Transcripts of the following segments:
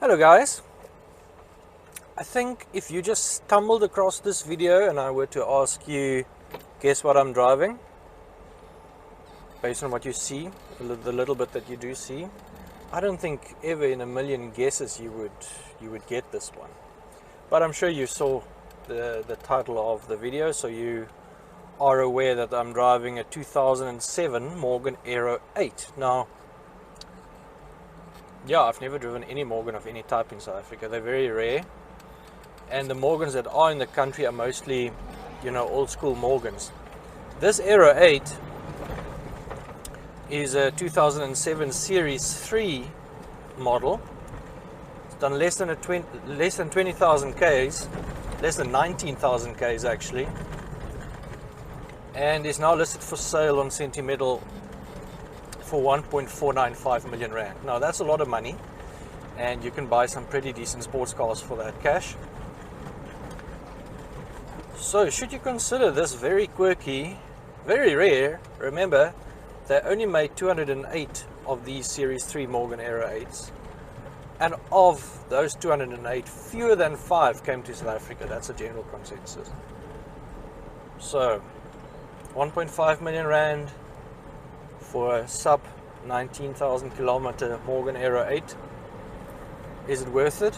Hello guys, I think if you just stumbled across this video and I were to ask you, guess what I'm driving, based on what you see, the little bit that you do see, I don't think ever in a million guesses you would get this one. But I'm sure you saw the title of the video, so you are aware that I'm driving a 2007 Morgan Aero 8. Now, yeah, I've never driven any Morgan of any type in South Africa. They're very rare. And the Morgans that are in the country are mostly, old school Morgans. This Aero 8 is a 2007 Series 3 model. It's done less than 20,000 Ks, less than 19,000 Ks actually. And is now listed for sale on Sentimental for 1.495 million rand. Now that's a lot of money, and you can buy some pretty decent sports cars for that cash. So should you consider this very quirky, very rare? Remember, they only made 208 of these Series 3 Morgan Aero 8s, and of those 208, fewer than 5 came to South Africa. That's a general consensus. So 1.5 million rand for a sub 19,000 kilometer Morgan Aero 8. Is it worth it?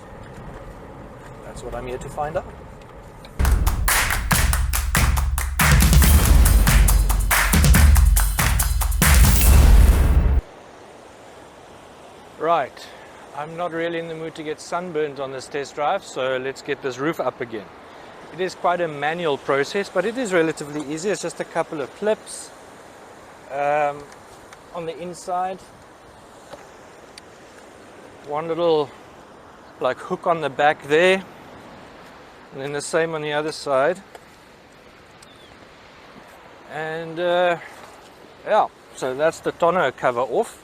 That's what I'm here to find out. Right, I'm not really in the mood to get sunburned on this test drive, so let's get this roof up again. It is quite a manual process, but it is relatively easy. It's just a couple of clips on the inside, one little like hook on the back there, and then the same on the other side. And yeah, so that's the tonneau cover off.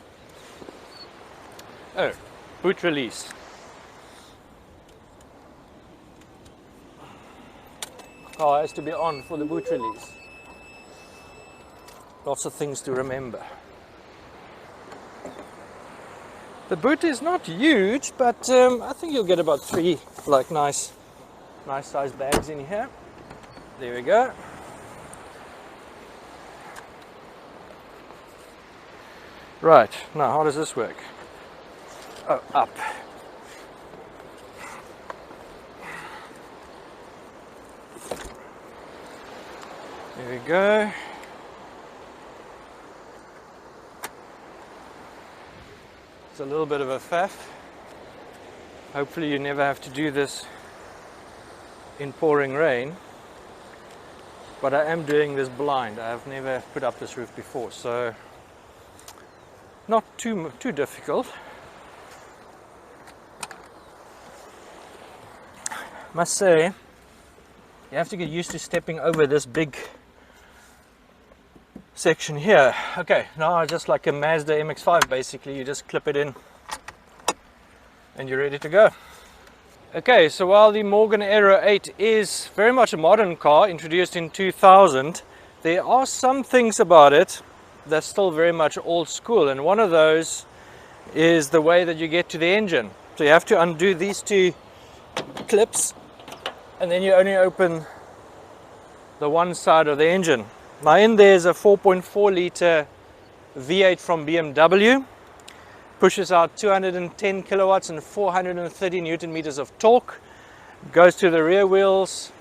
Oh, boot release. Car has to be on for the boot release. Lots of things to remember. The boot is not huge, but I think you'll get about 3 like nice size bags in here. There we go. Right, now how does this work? Oh, up. There we go. It's a little bit of a faff. Hopefully you never have to do this in pouring rain. But I am doing this blind. I have never put up this roof before, so not too difficult. Must say, you have to get used to stepping over this big section here. Okay, now just like a Mazda MX-5, basically you just clip it in and you're ready to go. Okay, so while the Morgan Aero 8 is very much a modern car, introduced in 2000, there are some things about it that's still very much old school, and one of those is the way that you get to the engine. So you have to undo these 2 clips, and then you only open the one side of the engine. Now in there is a 4.4 litre V8 from BMW, pushes out 210 kilowatts and 430 Newton meters of torque, goes to the rear wheels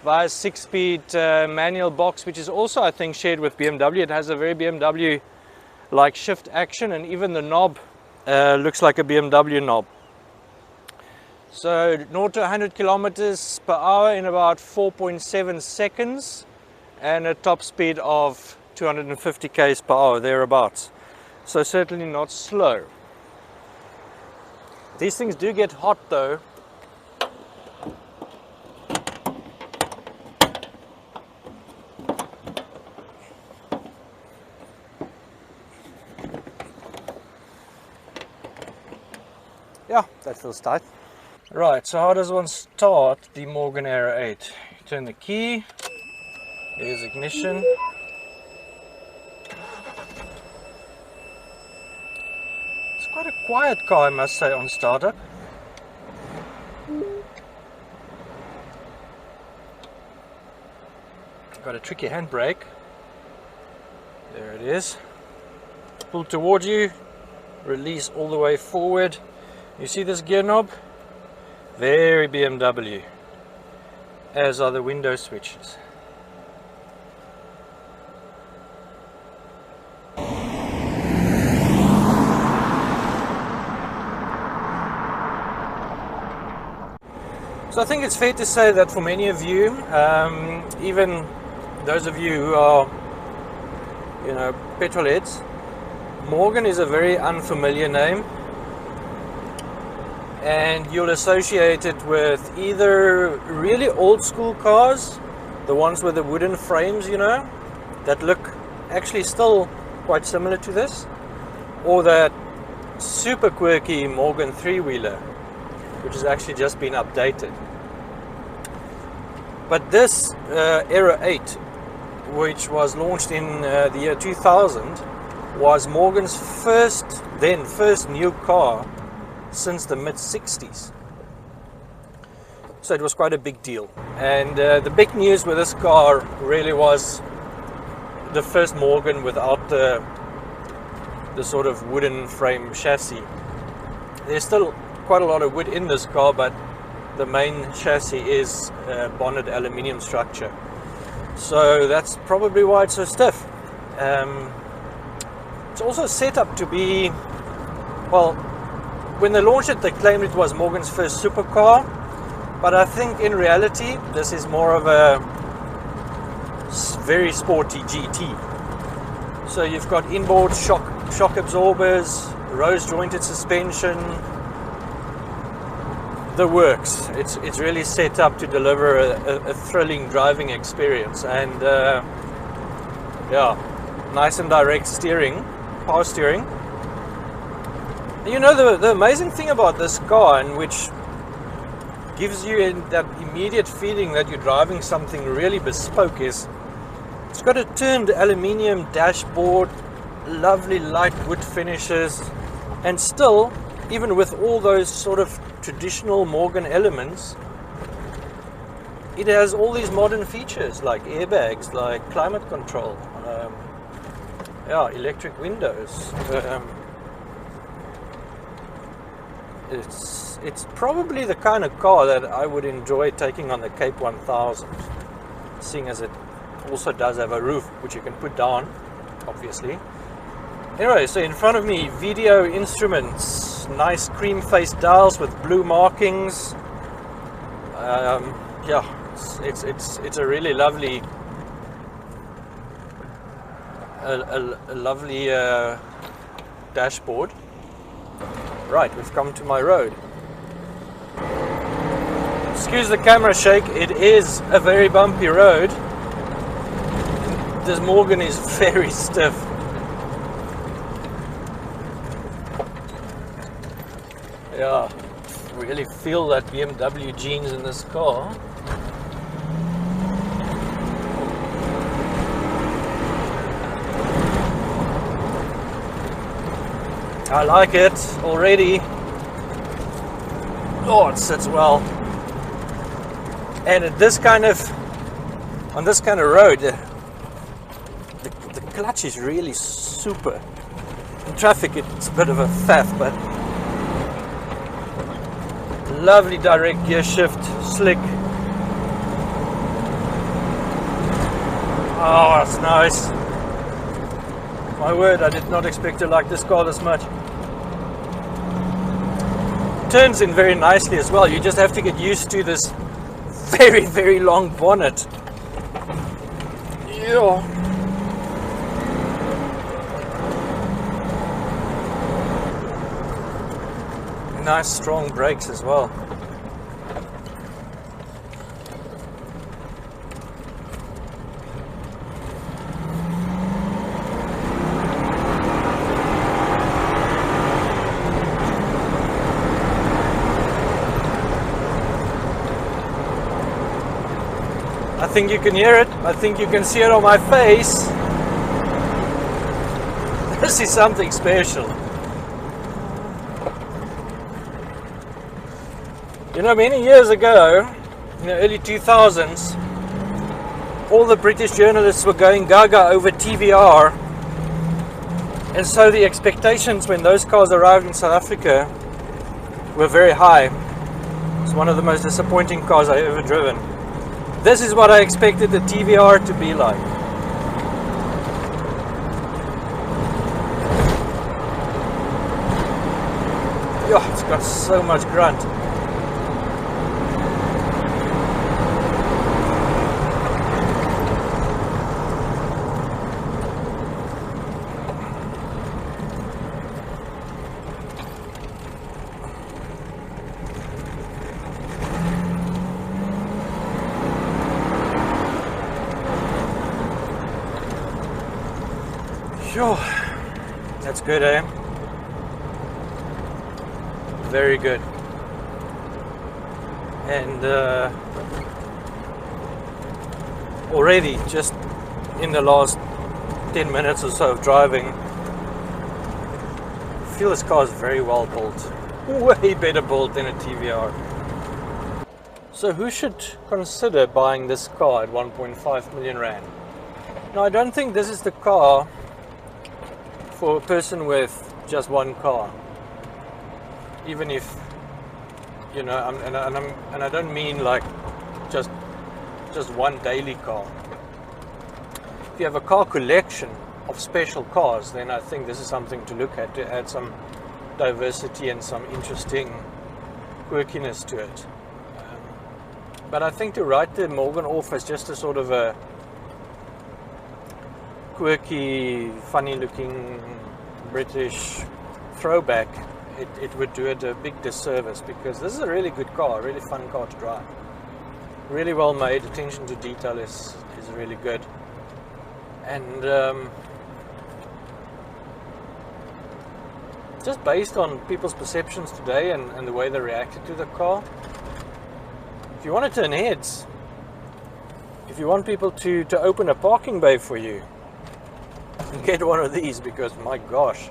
via 6-speed manual box, which is also I think shared with BMW. It has a very BMW like shift action, and even the knob looks like a BMW knob. So 0 to 100 kilometers per hour in about 4.7 seconds, and a top speed of 250 k's per hour, thereabouts. So certainly not slow. These things do get hot though. Yeah, that feels tight. Right, so how does one start the Morgan Aero 8? You turn the key, there's ignition. It's quite a quiet car, I must say, on startup. Got a tricky handbrake. There it is. Pull towards you, release all the way forward. You see this gear knob? Very BMW, as are the window switches. So I think it's fair to say that for many of you, even those of you who are, you know, petrol heads, Morgan is a very unfamiliar name, and you'll associate it with either really old school cars, the ones with the wooden frames, you know, that look actually still quite similar to this, or that super quirky Morgan three-wheeler, which has actually just been updated. But this Aero 8, which was launched in the year 2000, was Morgan's first new car since the mid-60s. So it was quite a big deal. And the big news with this car really was the first Morgan without the sort of wooden frame chassis. There's still quite a lot of wood in this car, but the main chassis is bonded aluminium structure. So that's probably why it's so stiff. It's also set up to be, well, when they launched it, they claimed it was Morgan's first supercar, but I think in reality, this is more of a very sporty GT. So you've got inboard shock absorbers, rose jointed suspension, the works. It's really set up to deliver a thrilling driving experience, and yeah, nice and direct steering, power steering. You know, the amazing thing about this car, and which gives you that immediate feeling that you're driving something really bespoke, is it's got a turned aluminium dashboard, lovely light wood finishes, and still, even with all those sort of traditional Morgan elements, it has all these modern features like airbags, like climate control, yeah, electric windows. It's probably the kind of car that I would enjoy taking on the Cape 1000, seeing as it also does have a roof which you can put down, obviously. Anyway, so in front of me, video instruments, nice cream-faced dials with blue markings. Yeah, it's a really lovely, a lovely dashboard. Right, we've come to my road. Excuse the camera shake, it is a very bumpy road. This Morgan is very stiff. Yeah, really feel that BMW genes in this car. I like it already. Oh, it sits well. And at this kind of, on this kind of road, the clutch is really super. In traffic, it's a bit of a faff, but lovely direct gear shift, slick. Oh, that's nice. My word, I did not expect to like this car this much. Turns in very nicely as well. You just have to get used to this very, very long bonnet. Yeah. Nice strong brakes as well. I think you can hear it. I think you can see it on my face. This is something special. You know, many years ago, in the early 2000s, all the British journalists were going gaga over TVR, and so the expectations when those cars arrived in South Africa were very high. It's one of the most disappointing cars I've ever driven. This is what I expected the TVR to be like. Yeah, it's got so much grunt. Sure, that's good, eh? Very good. And already, just in the last 10 minutes or so of driving, I feel this car is very well built. Way better built than a TVR. So who should consider buying this car at 1.5 million rand? Now, I don't think this is the car for a person with just one car. Even if, you know, and I don't mean like just one daily car. If you have a car collection of special cars, then I think this is something to look at, to add some diversity and some interesting quirkiness to it. But I think to write the Morgan off as just a sort of a quirky, funny looking British throwback, it would do it a big disservice, because this is a really good car, a really fun car to drive. Really well made, attention to detail is really good. And just based on people's perceptions today and the way they reacted to the car, if you want to turn heads, if you want people to open a parking bay for you, get one of these, because my gosh,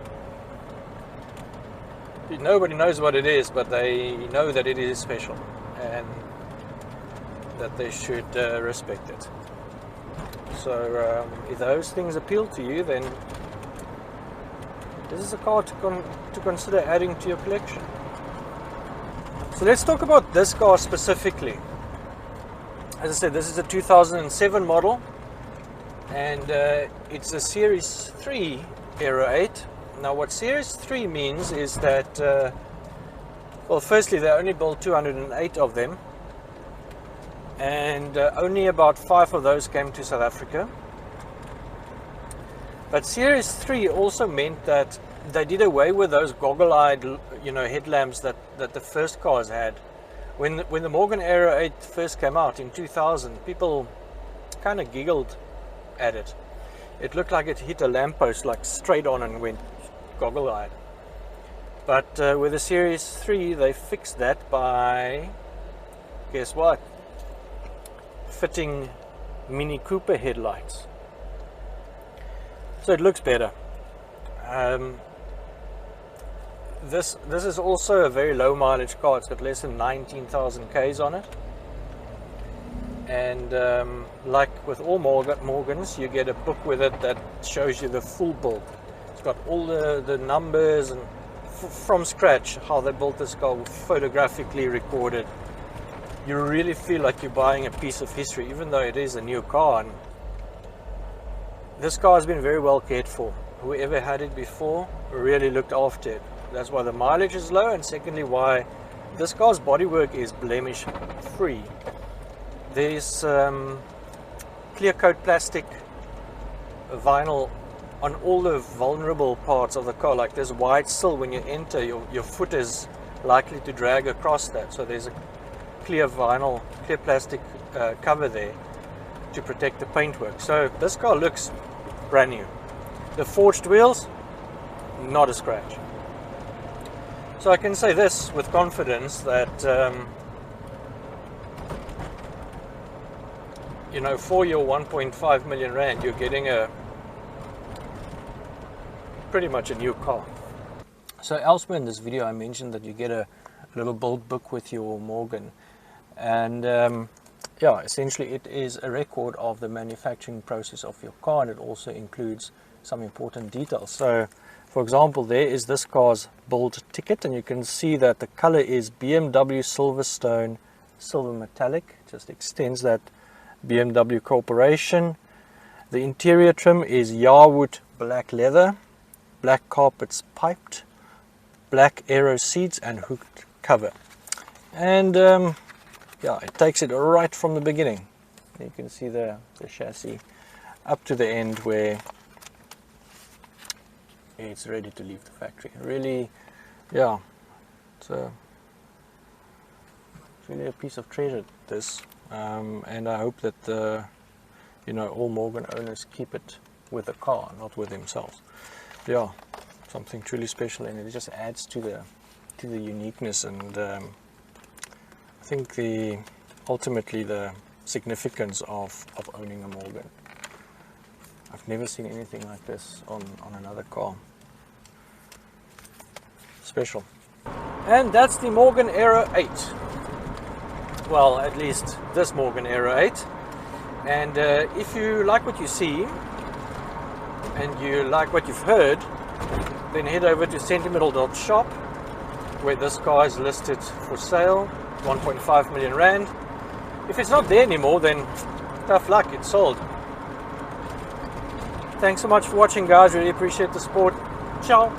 nobody knows what it is, but they know that it is special and that they should respect it. So if those things appeal to you, then this is a car to consider adding to your collection. So let's talk about this car specifically. As I said, this is a 2007 model, and it's a Series 3 Aero 8. Now what Series 3 means is that, well, firstly, they only built 208 of them, and only about 5 of those came to South Africa. But Series 3 also meant that they did away with those goggle-eyed, you know, headlamps that the first cars had. When the Morgan Aero 8 first came out in 2000, people kind of giggled at it. It looked like it hit a lamppost like straight on and went goggle-eyed. But with the Series 3, they fixed that by, guess what? Fitting Mini Cooper headlights. So it looks better. This is also a very low mileage car. It's got less than 19,000 Ks on it. And like with all Morgans, you get a book with it that shows you the full build. It's got all the numbers and from scratch how they built this car, photographically recorded. You really feel like you're buying a piece of history, even though it is a new car. And this car has been very well cared for. Whoever had it before really looked after it. That's why the mileage is low, and secondly why this car's bodywork is blemish free. There's clear coat plastic vinyl on all the vulnerable parts of the car, like there's wide sill. When you enter, your foot is likely to drag across that, so there's a clear vinyl, clear plastic cover there to protect the paintwork. So this car looks brand new. The forged wheels, not a scratch. So I can say this with confidence that you know, for your 1.5 million rand, you're getting pretty much a new car. So elsewhere in this video, I mentioned that you get a little build book with your Morgan, and yeah, essentially it is a record of the manufacturing process of your car, and it also includes some important details. So for example, there is this car's build ticket, and you can see that the color is BMW Silverstone Silver Metallic. Just extends that BMW Corporation. The interior trim is Yarwood black leather, black carpets piped, black aero seats and hooked cover. And yeah, it takes it right from the beginning. You can see the chassis up to the end where it's ready to leave the factory. Really, yeah, it's really a piece of treasure, this, and I hope that you know, all Morgan owners keep it with the car, not with themselves. Yeah, something truly special, and it just adds to the uniqueness, and I think ultimately the significance of owning a Morgan. I've never seen anything like this on another car. Special. And that's the Morgan Aero 8. Well, at least this Morgan Aero 8. And if you like what you see and you like what you've heard, then head over to sentimental.shop, where this car is listed for sale, 1.5 million rand. If it's not there anymore, then tough luck, it's sold. Thanks so much for watching, guys. Really appreciate the support. Ciao.